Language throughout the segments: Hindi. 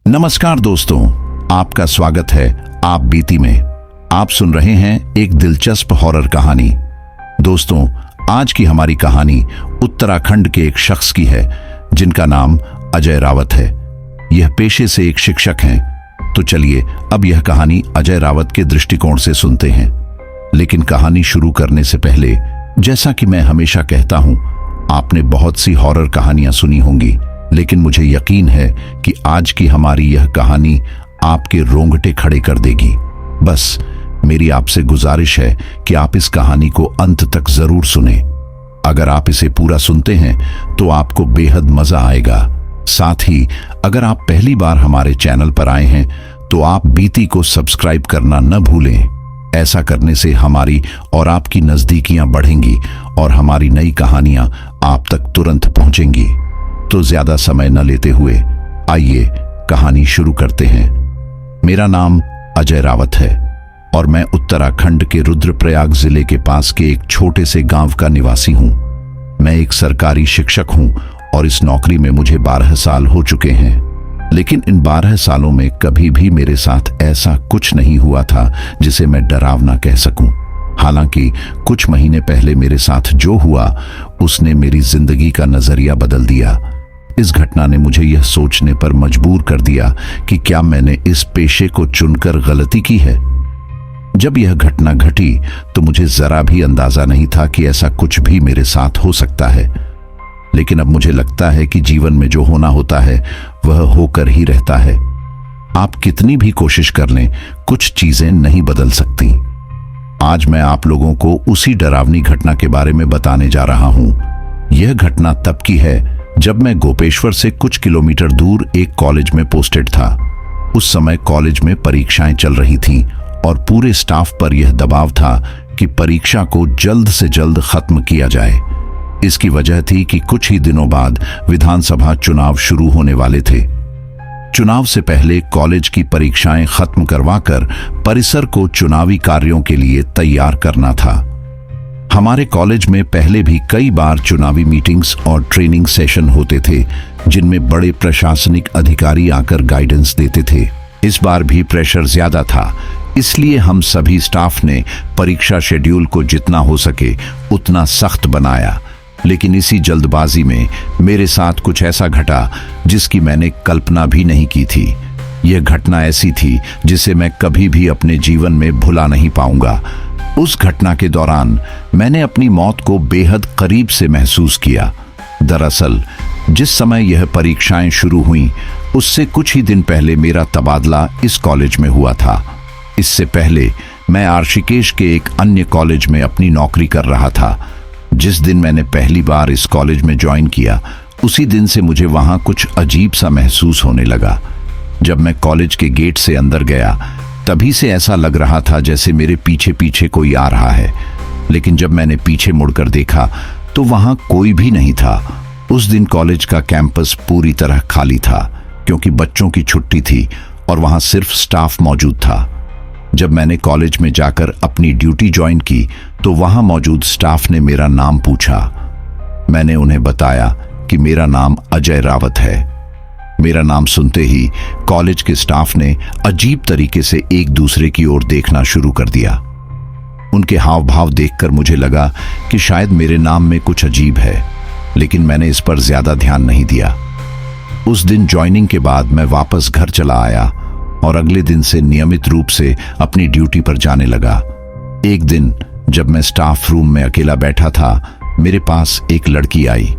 नमस्कार दोस्तों, आपका स्वागत है आप बीती में। आप सुन रहे हैं एक दिलचस्प हॉरर कहानी। दोस्तों, आज की हमारी कहानी उत्तराखंड के एक शख्स की है जिनका नाम अजय रावत है। यह पेशे से एक शिक्षक हैं। तो चलिए अब यह कहानी अजय रावत के दृष्टिकोण से सुनते हैं। लेकिन कहानी शुरू करने से पहले, जैसा कि मैं हमेशा कहता हूं, आपने बहुत सी हॉरर कहानियां सुनी होंगी, लेकिन मुझे यकीन है कि आज की हमारी यह कहानी आपके रोंगटे खड़े कर देगी। बस मेरी आपसे गुजारिश है कि आप इस कहानी को अंत तक जरूर सुनें। अगर आप इसे पूरा सुनते हैं तो आपको बेहद मजा आएगा। साथ ही अगर आप पहली बार हमारे चैनल पर आए हैं तो आप बीती को सब्सक्राइब करना न भूलें। ऐसा करने से हमारी और आपकी नजदीकियां बढ़ेंगी और हमारी नई कहानियां आप तक तुरंत पहुंचेंगी। तो ज्यादा समय न लेते हुए आइए कहानी शुरू करते हैं। मेरा नाम अजय रावत है और मैं उत्तराखंड के रुद्रप्रयाग जिले के पास के एक छोटे से गांव का निवासी हूं। मैं एक सरकारी शिक्षक हूं और इस नौकरी में मुझे 12 साल हो चुके हैं। लेकिन इन 12 सालों में कभी भी मेरे साथ ऐसा कुछ नहीं हुआ था जिसे मैं डरावना कह सकूं। हालांकि कुछ महीने पहले मेरे साथ जो हुआ उसने मेरी जिंदगी का नजरिया बदल दिया। इस घटना ने मुझे यह सोचने पर मजबूर कर दिया कि क्या मैंने इस पेशे को चुनकर गलती की है। जब यह घटना घटी तो मुझे जरा भी अंदाजा नहीं था कि ऐसा कुछ भी मेरे साथ हो सकता है। लेकिन अब मुझे लगता है कि जीवन में जो होना होता है वह होकर ही रहता है। आप कितनी भी कोशिश कर लें, कुछ चीजें नहीं बदल सकती। आज मैं आप लोगों को उसी डरावनी घटना के बारे में बताने जा रहा हूं। यह घटना तब की है जब मैं गोपेश्वर से कुछ किलोमीटर दूर एक कॉलेज में पोस्टेड था। उस समय कॉलेज में परीक्षाएं चल रही थीं और पूरे स्टाफ पर यह दबाव था कि परीक्षा को जल्द से जल्द खत्म किया जाए। इसकी वजह थी कि कुछ ही दिनों बाद विधानसभा चुनाव शुरू होने वाले थे। चुनाव से पहले कॉलेज की परीक्षाएं खत्म करवाकर परिसर को चुनावी कार्यों के लिए तैयार करना था। हमारे कॉलेज में पहले भी कई बार चुनावी मीटिंग्स और ट्रेनिंग सेशन होते थे जिनमें बड़े प्रशासनिक अधिकारी आकर गाइडेंस देते थे। इस बार भी प्रेशर ज्यादा था, इसलिए हम सभी स्टाफ ने परीक्षा शेड्यूल को जितना हो सके उतना सख्त बनाया। लेकिन इसी जल्दबाजी में मेरे साथ कुछ ऐसा घटा जिसकी मैंने कल्पना भी नहीं की थी। यह घटना ऐसी थी जिसे मैं कभी भी अपने जीवन में भुला नहीं पाऊंगा। उस घटना के दौरान मैंने अपनी मौत को बेहद करीब से महसूस किया। दरअसल जिस समय यह परीक्षाएं शुरू हुईं, उससे कुछ ही दिन पहले मेरा तबादला इस कॉलेज में हुआ था। इससे पहले मैं ऋषिकेश के एक अन्य कॉलेज में अपनी नौकरी कर रहा था। जिस दिन मैंने पहली बार इस कॉलेज में ज्वाइन किया, उसी दिन से मुझे वहां कुछ अजीब सा महसूस होने लगा। जब मैं कॉलेज के गेट से अंदर गया, तभी से ऐसा लग रहा था जैसे मेरे पीछे पीछे कोई आ रहा है। लेकिन जब मैंने पीछे मुड़कर देखा तो वहां कोई भी नहीं था। उस दिन कॉलेज का कैंपस पूरी तरह खाली था क्योंकि बच्चों की छुट्टी थी और वहां सिर्फ स्टाफ मौजूद था। जब मैंने कॉलेज में जाकर अपनी ड्यूटी ज्वाइन की तो वहां मौजूद स्टाफ ने मेरा नाम पूछा। मैंने उन्हें बताया कि मेरा नाम अजय रावत है। मेरा नाम सुनते ही कॉलेज के स्टाफ ने अजीब तरीके से एक दूसरे की ओर देखना शुरू कर दिया। उनके हाव भाव देखकर मुझे लगा कि शायद मेरे नाम में कुछ अजीब है, लेकिन मैंने इस पर ज्यादा ध्यान नहीं दिया। उस दिन ज्वाइनिंग के बाद मैं वापस घर चला आया और अगले दिन से नियमित रूप से अपनी ड्यूटी पर जाने लगा। एक दिन जब मैं स्टाफ रूम में अकेला बैठा था, मेरे पास एक लड़की आई।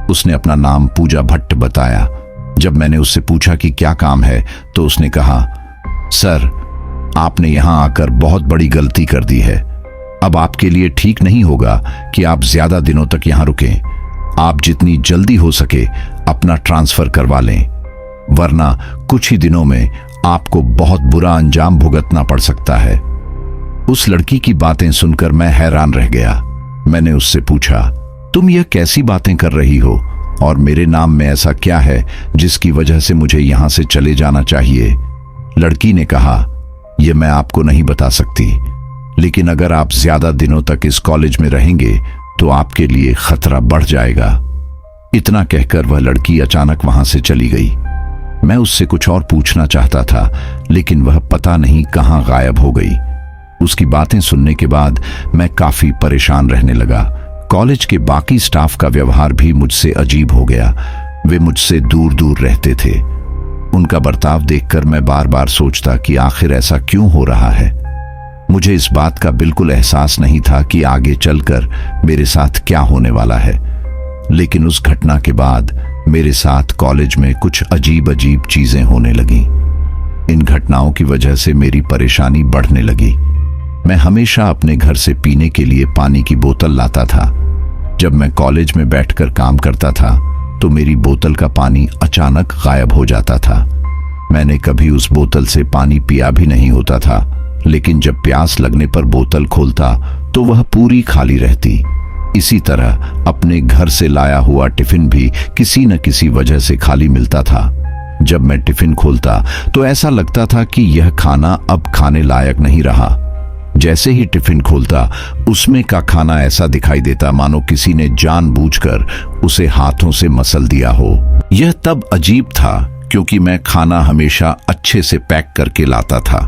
उसने अपना नाम पूजा भट्ट बताया। जब मैंने उससे पूछा कि क्या काम है तो उसने कहा, सर, आपने यहां आकर बहुत बड़ी गलती कर दी है। अब आपके लिए ठीक नहीं होगा कि आप ज्यादा दिनों तक यहां रुकें। आप जितनी जल्दी हो सके अपना ट्रांसफर करवा लें, वरना कुछ ही दिनों में आपको बहुत बुरा अंजाम भुगतना पड़ सकता है। उस लड़की की बातें सुनकर मैं हैरान रह गया। मैंने उससे पूछा, तुम यह कैसी बातें कर रही हो और मेरे नाम में ऐसा क्या है जिसकी वजह से मुझे यहां से चले जाना चाहिए? लड़की ने कहा, यह मैं आपको नहीं बता सकती, लेकिन अगर आप ज्यादा दिनों तक इस कॉलेज में रहेंगे तो आपके लिए खतरा बढ़ जाएगा। इतना कहकर वह लड़की अचानक वहां से चली गई। मैं उससे कुछ और पूछना चाहता था, लेकिन वह पता नहीं कहां गायब हो गई। उसकी बातें सुनने के बाद मैं काफी परेशान रहने लगा। कॉलेज के बाकी स्टाफ का व्यवहार भी मुझसे अजीब हो गया। वे मुझसे दूर दूर रहते थे। उनका बर्ताव देखकर मैं बार बार सोचता कि आखिर ऐसा क्यों हो रहा है। मुझे इस बात का बिल्कुल एहसास नहीं था कि आगे चलकर मेरे साथ क्या होने वाला है। लेकिन उस घटना के बाद मेरे साथ कॉलेज में कुछ अजीब अजीब चीजें होने लगी। इन घटनाओं की वजह से मेरी परेशानी बढ़ने लगी। मैं हमेशा अपने घर से पीने के लिए पानी की बोतल लाता था। जब मैं कॉलेज में बैठकर काम करता था तो मेरी बोतल का पानी अचानक गायब हो जाता था। मैंने कभी उस बोतल से पानी पिया भी नहीं होता था, लेकिन जब प्यास लगने पर बोतल खोलता तो वह पूरी खाली रहती। इसी तरह अपने घर से लाया हुआ टिफिन भी किसी न किसी वजह से खाली मिलता था। जब मैं टिफिन खोलता तो ऐसा लगता था कि यह खाना अब खाने लायक नहीं रहा। जैसे ही टिफिन खोलता उसमें का खाना ऐसा दिखाई देता मानो किसी ने जानबूझकर उसे हाथों से मसल दिया हो। यह तब अजीब था क्योंकि मैं खाना हमेशा अच्छे से पैक करके लाता था।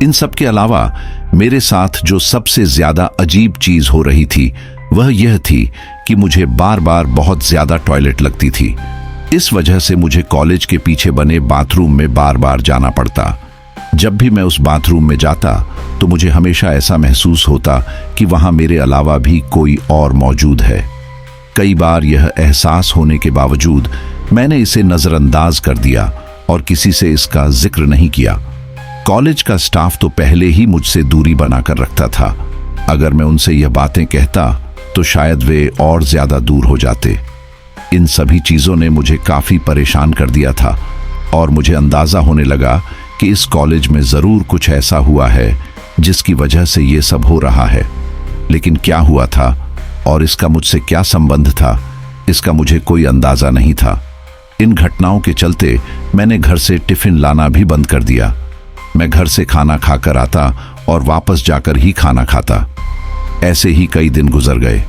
इन सब के अलावा मेरे साथ जो सबसे ज्यादा अजीब चीज हो रही थी वह यह थी कि मुझे बार बार बहुत ज्यादा टॉयलेट लगती थी। इस वजह से मुझे कॉलेज के पीछे बने बाथरूम में बार बार जाना पड़ता। जब भी मैं उस बाथरूम में जाता तो मुझे हमेशा ऐसा महसूस होता कि वहां मेरे अलावा भी कोई और मौजूद है। कई बार यह एहसास होने के बावजूद मैंने इसे नजरअंदाज कर दिया और किसी से इसका जिक्र नहीं किया। कॉलेज का स्टाफ तो पहले ही मुझसे दूरी बनाकर रखता था। अगर मैं उनसे यह बातें कहता तो शायद वे और ज्यादा दूर हो जाते। इन सभी चीजों ने मुझे काफी परेशान कर दिया था और मुझे अंदाजा होने लगा कि इस कॉलेज में जरूर कुछ ऐसा हुआ है जिसकी वजह से ये सब हो रहा है। लेकिन क्या हुआ था और इसका मुझसे क्या संबंध था, इसका मुझे कोई अंदाजा नहीं था। इन घटनाओं के चलते मैंने घर से टिफिन लाना भी बंद कर दिया। मैं घर से खाना खाकर आता और वापस जाकर ही खाना खाता। ऐसे ही कई दिन गुजर गए।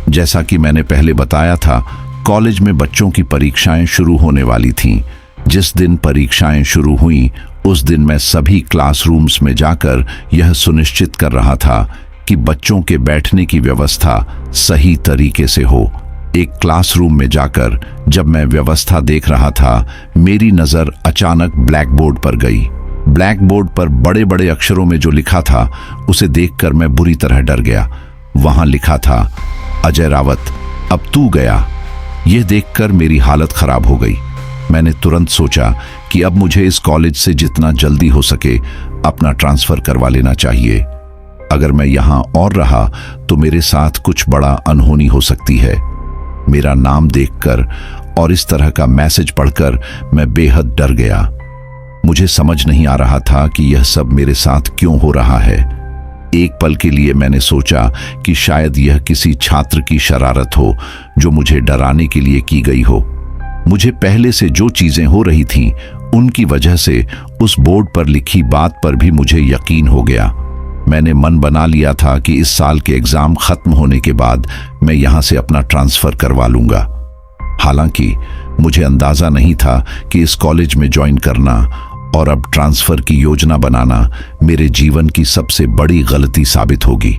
जैसा कि मैंने पहले बताया था, कॉलेज में बच्चों की परीक्षाएं शुरू होने वाली थीं। जिस दिन परीक्षाएं शुरू हुईं उस दिन मैं सभी क्लासरूम्स में जाकर यह सुनिश्चित कर रहा था कि बच्चों के बैठने की व्यवस्था सही तरीके से हो। एक क्लासरूम में जाकर जब मैं व्यवस्था देख रहा था, मेरी नजर अचानक ब्लैक बोर्ड पर गई। ब्लैक बोर्ड पर बड़े बड़े अक्षरों में जो लिखा था उसे देखकर मैं बुरी तरह डर गया। वहां लिखा था, अजय रावत अब तू गया। यह देखकर मेरी हालत खराब हो गई। मैंने तुरंत सोचा कि अब मुझे इस कॉलेज से जितना जल्दी हो सके अपना ट्रांसफर करवा लेना चाहिए। अगर मैं यहां और रहा तो मेरे साथ कुछ बड़ा अनहोनी हो सकती है। मेरा नाम देखकर और इस तरह का मैसेज पढ़कर मैं बेहद डर गया। मुझे समझ नहीं आ रहा था कि यह सब मेरे साथ क्यों हो रहा है। एक पल के लिए मैंने सोचा कि शायद यह किसी छात्र की शरारत हो जो मुझे डराने के लिए की गई हो। मुझे पहले से जो चीजें हो रही थीं उनकी वजह से उस बोर्ड पर लिखी बात पर भी मुझे यकीन हो गया। मैंने मन बना लिया था कि इस साल के एग्जाम खत्म होने के बाद मैं यहां से अपना ट्रांसफर करवा लूंगा। हालांकि मुझे अंदाजा नहीं था कि इस कॉलेज में ज्वाइन करना और अब ट्रांसफर की योजना बनाना मेरे जीवन की सबसे बड़ी गलती साबित होगी।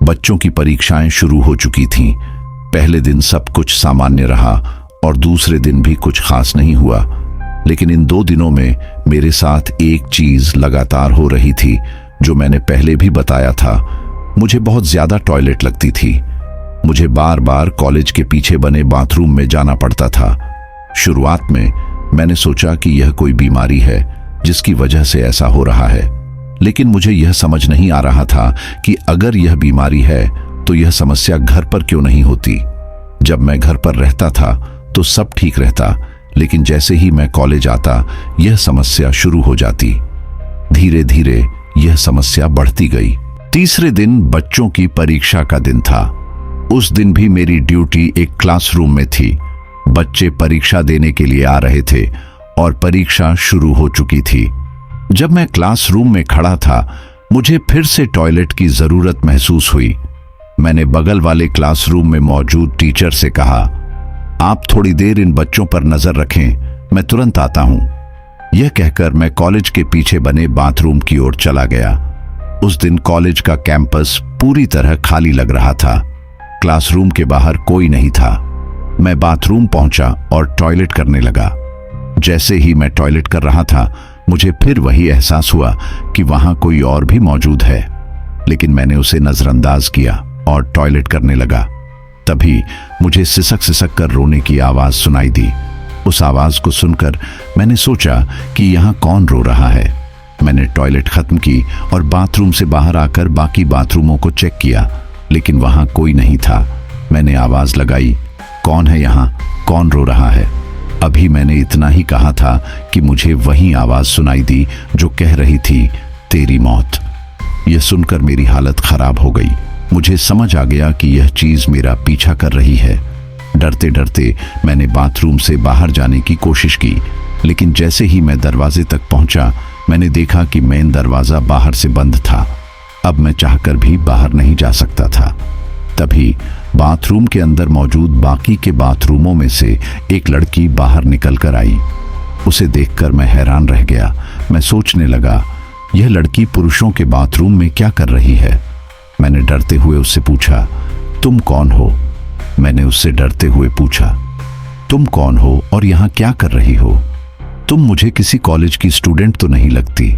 बच्चों की परीक्षाएं शुरू हो चुकी थीं। पहले दिन सब कुछ सामान्य रहा और दूसरे दिन भी कुछ खास नहीं हुआ। लेकिन इन 2 दिनों में मेरे साथ एक चीज लगातार हो रही थी जो मैंने पहले भी बताया था। मुझे बहुत ज्यादा टॉयलेट लगती थी। मुझे बार बार कॉलेज के पीछे बने बाथरूम में जाना पड़ता था। शुरुआत में मैंने सोचा कि यह कोई बीमारी है जिसकी वजह से ऐसा हो रहा है, लेकिन मुझे यह समझ नहीं आ रहा था कि अगर यह बीमारी है तो यह समस्या घर पर क्यों नहीं होती। जब मैं घर पर रहता था तो सब ठीक रहता, लेकिन जैसे ही मैं कॉलेज आता यह समस्या शुरू हो जाती। धीरे धीरे यह समस्या बढ़ती गई। तीसरे दिन बच्चों की परीक्षा का दिन था। उस दिन भी मेरी ड्यूटी एक क्लासरूम में थी। बच्चे परीक्षा देने के लिए आ रहे थे और परीक्षा शुरू हो चुकी थी। जब मैं क्लासरूम में खड़ा था मुझे फिर से टॉयलेट की जरूरत महसूस हुई। मैंने बगल वाले क्लासरूम में मौजूद टीचर से कहा, आप थोड़ी देर इन बच्चों पर नजर रखें, मैं तुरंत आता हूं। यह कहकर मैं कॉलेज के पीछे बने बाथरूम की ओर चला गया। उस दिन कॉलेज का कैंपस पूरी तरह खाली लग रहा था। क्लासरूम के बाहर कोई नहीं था। मैं बाथरूम पहुंचा और टॉयलेट करने लगा। जैसे ही मैं टॉयलेट कर रहा था, मुझे फिर वही एहसास हुआ कि वहां कोई और भी मौजूद है, लेकिन मैंने उसे नजरअंदाज किया और टॉयलेट करने लगा। तभी मुझे सिसक सिसक कर रोने की आवाज सुनाई दी। उस आवाज को सुनकर मैंने सोचा कि यहाँ कौन रो रहा है। मैंने टॉयलेट खत्म की और बाथरूम से बाहर आकर बाकी बाथरूमों को चेक किया, लेकिन वहां कोई नहीं था। मैंने आवाज लगाई, कौन है यहाँ, कौन रो रहा है? अभी मैंने इतना ही कहा था कि मुझे वही आवाज सुनाई दी जो कह रही थी, तेरी मौत। यह सुनकर मेरी हालत खराब हो गई। मुझे समझ आ गया कि यह चीज मेरा पीछा कर रही है। डरते डरते मैंने बाथरूम से बाहर जाने की कोशिश की, लेकिन जैसे ही मैं दरवाजे तक पहुंचा, मैंने देखा कि मेन दरवाजा बाहर से बंद था। अब मैं चाहकर भी बाहर नहीं जा सकता था। तभी बाथरूम के अंदर मौजूद बाकी के बाथरूमों में से एक लड़की बाहर निकल कर आई। उसे देखकर मैं हैरान रह गया। मैं सोचने लगा, यह लड़की पुरुषों के बाथरूम में क्या कर रही है? मैंने डरते हुए उससे पूछा, तुम कौन हो? मैंने उससे डरते हुए पूछा, तुम कौन हो और यहाँ क्या कर रही हो? तुम मुझे किसी कॉलेज की स्टूडेंट तो नहीं लगती।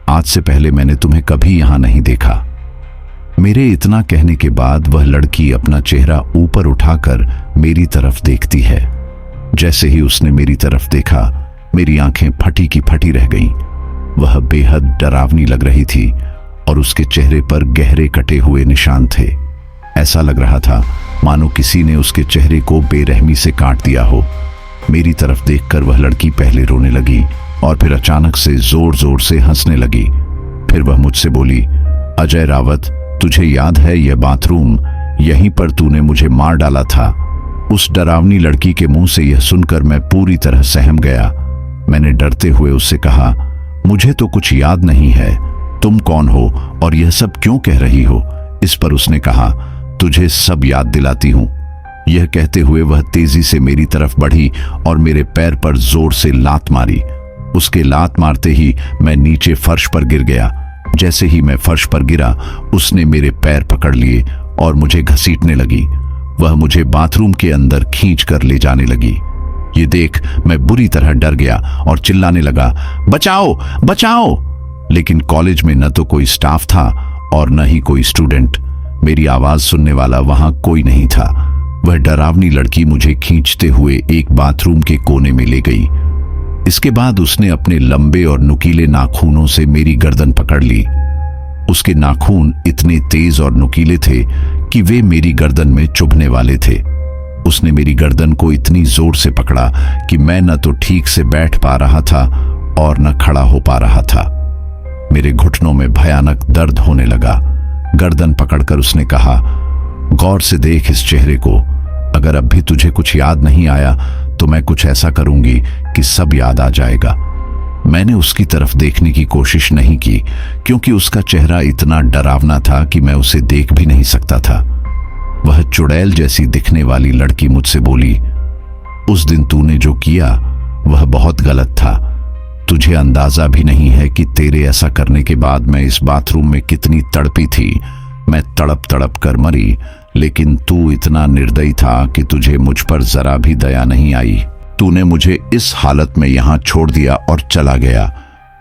आज से पहले मैंने तुम्हें कभी यहाँ नहीं देखा। मेरे इतना कहने के बाद वह लड़की अपना चेहरा ऊपर उठाकर मेरी तरफ देखती है। जैसे ही उसने मेरी तरफ देखा, मेरी आंखें फटी की फटी रह गईं। वह बेहद डरावनी लग रही थी और उसके चेहरे पर गहरे कटे हुए निशान थे। ऐसा लग रहा था मानो किसी ने उसके चेहरे को बेरहमी से काट दिया हो। मेरी तरफ देखकर वह लड़की पहले रोने लगी और फिर अचानक से जोर जोर से हंसने लगी। फिर वह मुझसे बोली, अजय रावत, तुझे याद है यह बाथरूम? यहीं पर तूने मुझे मार डाला था। उस डरावनी लड़की के मुंह से यह सुनकर मैं पूरी तरह सहम गया। मैंने डरते हुए उससे कहा, मुझे तो कुछ याद नहीं है। तुम कौन हो और यह सब क्यों कह रही हो? इस पर उसने कहा, तुझे सब याद दिलाती हूं। यह कहते हुए वह तेजी से मेरी तरफ बढ़ी और मेरे पैर पर जोर से लात मारी। उसके लात मारते ही मैं नीचे फर्श पर गिर गया। जैसे ही मैं फर्श पर गिरा, उसने मेरे पैर पकड़ लिए और मुझे घसीटने लगी। वह मुझे बाथरूम के अंदर खींच कर ले जाने लगी। ये देख मैं बुरी तरह डर गया और चिल्लाने लगा, बचाओ बचाओ! लेकिन कॉलेज में न तो कोई स्टाफ था और न ही कोई स्टूडेंट। मेरी आवाज सुनने वाला वहां कोई नहीं था। वह डरावनी लड़की मुझे खींचते हुए एक बाथरूम के कोने में ले गई। इसके बाद उसने अपने लंबे और नुकीले नाखूनों से मेरी गर्दन पकड़ ली। उसके नाखून इतने तेज और नुकीले थे कि वे मेरी गर्दन में चुभने वाले थे। उसने मेरी गर्दन को इतनी जोर से पकड़ा कि मैं न तो ठीक से बैठ पा रहा था और न खड़ा हो पा रहा था। मेरे घुटनों में भयानक दर्द होने लगा। गर्दन पकड़कर उसने कहा, गौर से देख इस चेहरे को। अगर अब भी तुझे कुछ याद नहीं आया तो मैं कुछ ऐसा करूंगी कि सब याद आ जाएगा। मैंने उसकी तरफ देखने की कोशिश नहीं की, क्योंकि उसका चेहरा इतना डरावना था कि मैं उसे देख भी नहीं सकता था। वह चुड़ैल जैसी दिखने वाली लड़की मुझसे बोली, उस दिन तूने जो किया वह बहुत गलत था। तुझे अंदाजा भी नहीं है कि तेरे ऐसा करने के बाद मैं इस बाथरूम में कितनी तड़पी थी। मैं तड़प तड़प कर मरी, लेकिन तू इतना निर्दयी था कि तुझे मुझ पर जरा भी दया नहीं आई। तूने मुझे इस हालत में यहां छोड़ दिया और चला गया।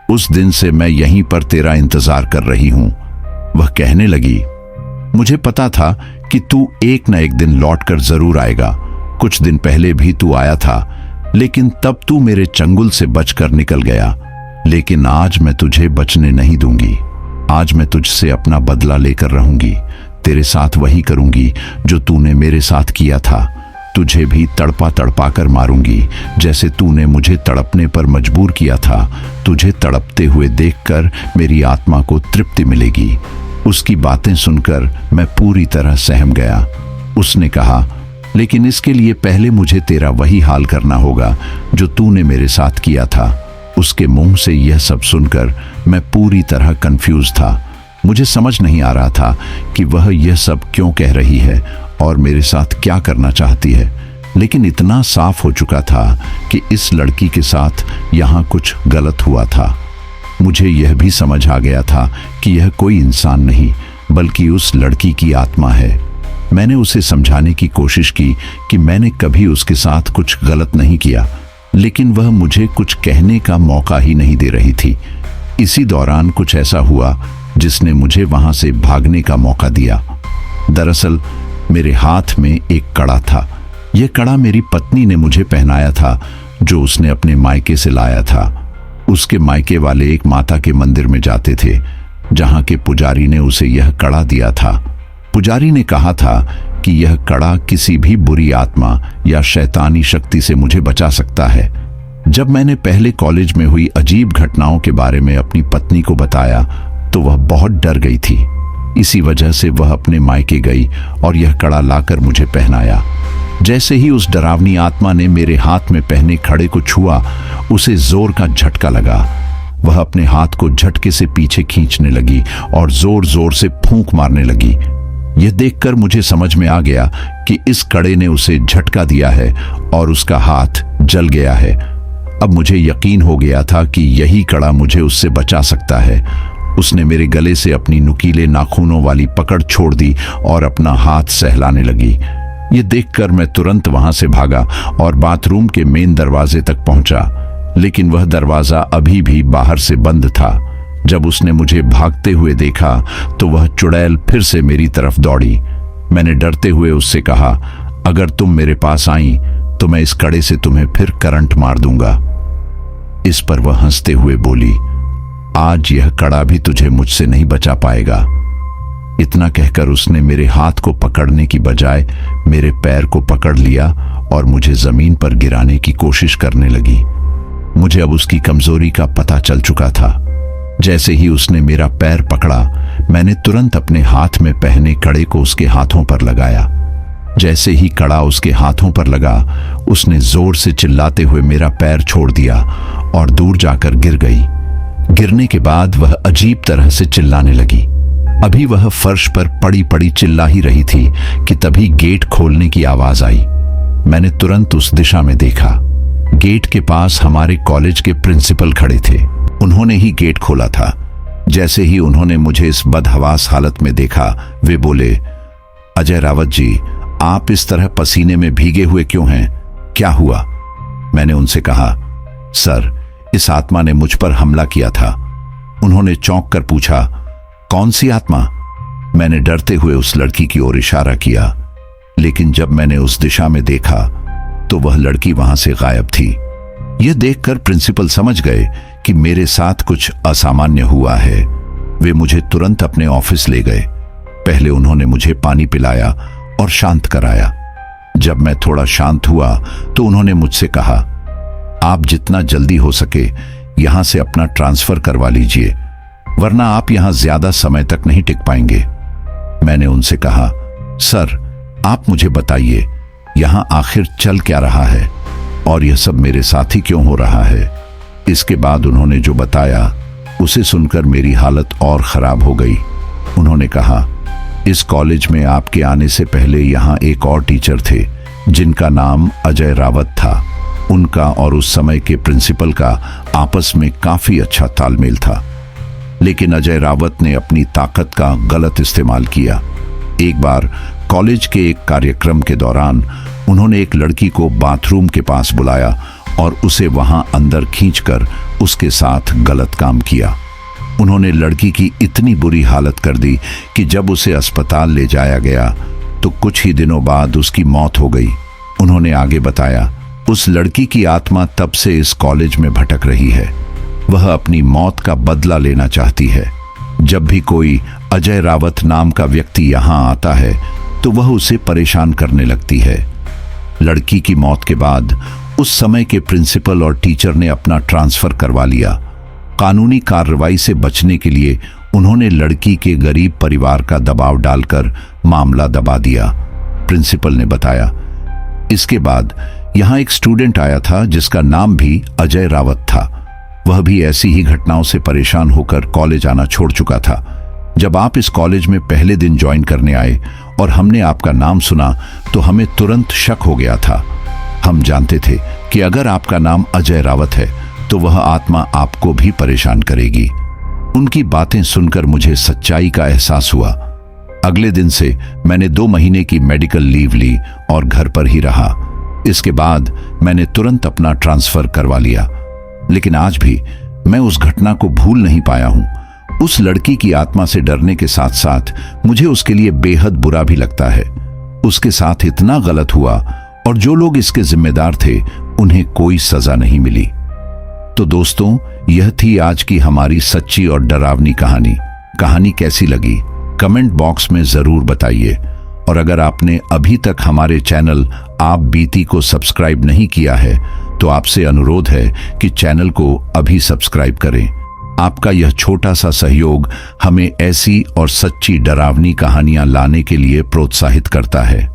उस दिन से मैं यहीं पर तेरा इंतजार कर रही हूं। वह कहने लगी, मुझे पता था कि तू एक न एक दिन लौट कर जरूर आएगा। कुछ दिन पहले भी तू आया था, लेकिन तब तू मेरे चंगुल से बचकर निकल गया। लेकिन आज मैं तुझे बचने नहीं दूंगी। आज मैं तुझसे अपना बदला लेकर रहूंगी। तेरे साथ वही करूंगी जो तूने मेरे साथ किया था। तुझे भी तड़पा तड़पा कर मारूंगी, जैसे तूने मुझे तड़पने पर मजबूर किया था। तुझे तड़पते हुए देखकर मेरी आत्मा को तृप्ति मिलेगी। उसकी बातें सुनकर मैं पूरी तरह सहम गया। उसने कहा, लेकिन इसके लिए पहले मुझे तेरा वही हाल करना होगा जो तूने मेरे साथ किया था। उसके मुंह से यह सब सुनकर मैं पूरी तरह कंफ्यूज था। मुझे समझ नहीं आ रहा था कि वह यह सब क्यों कह रही है और मेरे साथ क्या करना चाहती है। लेकिन इतना साफ हो चुका था कि इस लड़की के साथ यहाँ कुछ गलत हुआ था। मुझे यह भी समझ आ गया था कि यह कोई इंसान नहीं बल्कि उस लड़की की आत्मा है। मैंने उसे समझाने की कोशिश की कि मैंने कभी उसके साथ कुछ गलत नहीं किया, लेकिन वह मुझे कुछ कहने का मौका ही नहीं दे रही थी। इसी दौरान कुछ ऐसा हुआ जिसने मुझे वहां से भागने का मौका दिया। दरअसल मेरे हाथ में एक कड़ा था। यह कड़ा मेरी पत्नी ने मुझे पहनाया था, जो उसने अपने मायके से लाया था। उसके मायके वाले एक माता के मंदिर में जाते थे, जहां के पुजारी ने उसे यह कड़ा दिया था। पुजारी ने कहा था कि यह कड़ा किसी भी बुरी आत्मा या शैतानी शक्ति से मुझे बचा सकता है। जब मैंने पहले कॉलेज में हुई अजीब घटनाओं के बारे में अपनी पत्नी को बताया तो वह बहुत डर गई थी। इसी वजह से वह अपने मायके गई और यह कड़ा लाकर मुझे पहनाया। जैसे ही उस डरावनी आत्मा ने मेरे हाथ में पहने कड़े को छुआ, उसे जोर का झटका लगा। वह अपने हाथ को झटके से पीछे खींचने लगी और जोर जोर से फूंक मारने लगी। यह देखकर मुझे समझ में आ गया कि इस कड़े ने उसे झटका दिया है और उसका हाथ जल गया है। अब मुझे यकीन हो गया था कि यही कड़ा मुझे उससे बचा सकता है। उसने मेरे गले से अपनी नुकीले नाखूनों वाली पकड़ छोड़ दी और अपना हाथ सहलाने लगी। ये देखकर मैं तुरंत वहां से भागा और बाथरूम के मेन दरवाजे तक पहुंचा, लेकिन वह दरवाजा अभी भी बाहर से बंद था। जब उसने मुझे भागते हुए देखा तो वह चुड़ैल फिर से मेरी तरफ दौड़ी। मैंने डरते हुए उससे कहा, अगर तुम मेरे पास आई तो मैं इस कड़े से तुम्हें फिर करंट मार दूंगा। इस पर वह हंसते हुए बोली, आज यह कड़ा भी तुझे मुझसे नहीं बचा पाएगा। इतना कहकर उसने मेरे हाथ को पकड़ने की बजाय मेरे पैर को पकड़ लिया और मुझे जमीन पर गिराने की कोशिश करने लगी। मुझे अब उसकी कमजोरी का पता चल चुका था। जैसे ही उसने मेरा पैर पकड़ा, मैंने तुरंत अपने हाथ में पहने कड़े को उसके हाथों पर लगाया। जैसे ही कड़ा उसके हाथों पर लगा, उसने जोर से चिल्लाते हुए मेरा पैर छोड़ दिया और दूर जाकर गिर गई। गिरने के बाद वह अजीब तरह से चिल्लाने लगी। अभी वह फर्श पर पड़ी पड़ी चिल्ला ही रही थी कि तभी गेट खोलने की आवाज आई। मैंने तुरंत उस दिशा में देखा। गेट के पास हमारे कॉलेज के प्रिंसिपल खड़े थे। उन्होंने ही गेट खोला था। जैसे ही उन्होंने मुझे इस बदहवास हालत में देखा, वे बोले, अजय रावत जी, आप इस तरह पसीने में भीगे हुए क्यों हैं? क्या हुआ? मैंने उनसे कहा, सर, इस आत्मा ने मुझ पर हमला किया था। उन्होंने चौंक कर पूछा, कौन सी आत्मा? मैंने डरते हुए उस लड़की की ओर इशारा किया, लेकिन जब मैंने उस दिशा में देखा तो वह लड़की वहां से गायब थी। यह देखकर प्रिंसिपल समझ गए कि मेरे साथ कुछ असामान्य हुआ है। वे मुझे तुरंत अपने ऑफिस ले गए। पहले उन्होंने मुझे पानी पिलाया और शांत कराया। जब मैं थोड़ा शांत हुआ तो उन्होंने मुझसे कहा, आप जितना जल्दी हो सके यहां से अपना ट्रांसफर करवा लीजिए, वरना आप यहां ज्यादा समय तक नहीं टिक पाएंगे। मैंने उनसे कहा, सर, आप मुझे बताइए यहां आखिर चल क्या रहा है और यह सब मेरे साथ ही क्यों हो रहा है। इसके बाद उन्होंने जो बताया उसे सुनकर मेरी हालत और खराब हो गई। उन्होंने कहा, इस कॉलेज में आपके आने से पहले यहाँ एक और टीचर थे जिनका नाम अजय रावत था। उनका और उस समय के प्रिंसिपल का आपस में काफी अच्छा तालमेल था, लेकिन अजय रावत ने अपनी ताकत का गलत इस्तेमाल किया। एक बार कॉलेज के एक कार्यक्रम के दौरान उन्होंने एक लड़की को बाथरूम के पास बुलाया और उसे वहां अंदर खींचकर उसके साथ गलत काम किया। उन्होंने लड़की की इतनी बुरी हालत कर दी कि जब उसे अस्पताल ले जाया गया तो कुछ ही दिनों बाद उसकी मौत हो गई। उन्होंने आगे बताया, उस लड़की की आत्मा तब से इस कॉलेज में भटक रही है। वह अपनी मौत का बदला लेना चाहती है। जब भी कोई अजय रावत नाम का व्यक्ति यहाँ आता है तो वह उसे परेशान करने लगती है। लड़की की मौत के बाद उस समय के प्रिंसिपल और टीचर ने अपना ट्रांसफर करवा लिया। कानूनी कार्रवाई से बचने के लिए उन्होंने लड़की के गरीब परिवार का दबाव डालकर मामला दबा दिया, प्रिंसिपल ने बताया। इसके बाद यहाँ एक स्टूडेंट आया था जिसका नाम भी अजय रावत था। वह भी ऐसी ही घटनाओं से परेशान होकर कॉलेज आना छोड़ चुका था। जब आप इस कॉलेज में पहले दिन ज्वाइन करने आए और हमने आपका नाम सुना तो हमें तुरंत शक हो गया था। हम जानते थे कि अगर आपका नाम अजय रावत है तो वह आत्मा आपको भी परेशान करेगी। उनकी बातें सुनकर मुझे सच्चाई का एहसास हुआ। अगले दिन से मैंने 2 महीने की मेडिकल लीव ली और घर पर ही रहा। इसके बाद मैंने तुरंत अपना ट्रांसफर करवा लिया। लेकिन आज भी मैं उस घटना को भूल नहीं पाया हूं। उस लड़की की आत्मा से डरने के साथ साथ मुझे उसके लिए बेहद बुरा भी लगता है। उसके साथ इतना गलत हुआ और जो लोग इसके जिम्मेदार थे उन्हें कोई सजा नहीं मिली। तो दोस्तों, यह थी आज की हमारी सच्ची और डरावनी कहानी। कहानी कैसी लगी कमेंट बॉक्स में जरूर बताइए। और अगर आपने अभी तक हमारे चैनल आप बीती को सब्सक्राइब नहीं किया है तो आपसे अनुरोध है कि चैनल को अभी सब्सक्राइब करें। आपका यह छोटा सा सहयोग हमें ऐसी और सच्ची डरावनी कहानियां लाने के लिए प्रोत्साहित करता है।